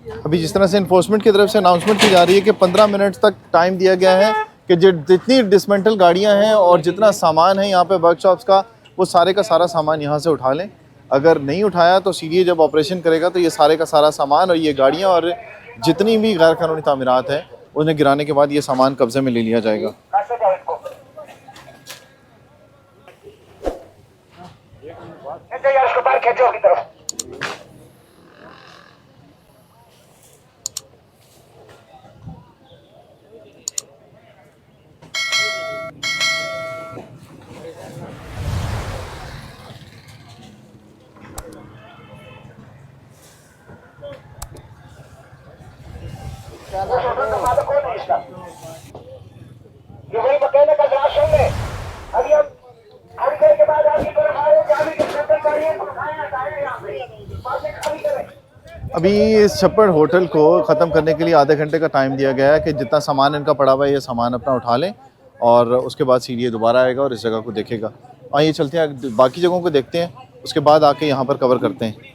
अभी जिस तरह से इन्फोर्समेंट की तरफ से अनाउंसमेंट की जा रही है कि 15 मिनट तक टाइम दिया गया है कि जितनी डिसमेंटल गाड़ियां हैं और जितना सामान है यहाँ पे वर्कशॉप्स का, वो सारे का सारा सामान यहाँ से उठा लें। अगर नहीं उठाया तो सीडीए जब ऑपरेशन करेगा तो ये सारे का सारा सामान और ये गाड़ियाँ और जितनी भी गैर कानूनी तामीरात है उन्हें गिराने के बाद ये सामान कब्जे में ले लिया जाएगा। ये वही कहने का राशन में अभी हम देर के बाद आपकी तरफ आ रहे हैं कि अभी जो सेंटर करिए तो उठाया जाए यहाँ पे बातें खाली करें। अभी इस छप्पड़ होटल को ख़त्म करने के लिए आधे घंटे का टाइम दिया गया है कि जितना सामान इनका पड़ा हुआ है ये सामान अपना उठा लें और उसके बाद सीडीए दोबारा आएगा और इस जगह को देखेगा। आइए चलते हैं बाकी जगहों को देखते हैं, उसके बाद आके यहाँ पर कवर करते हैं।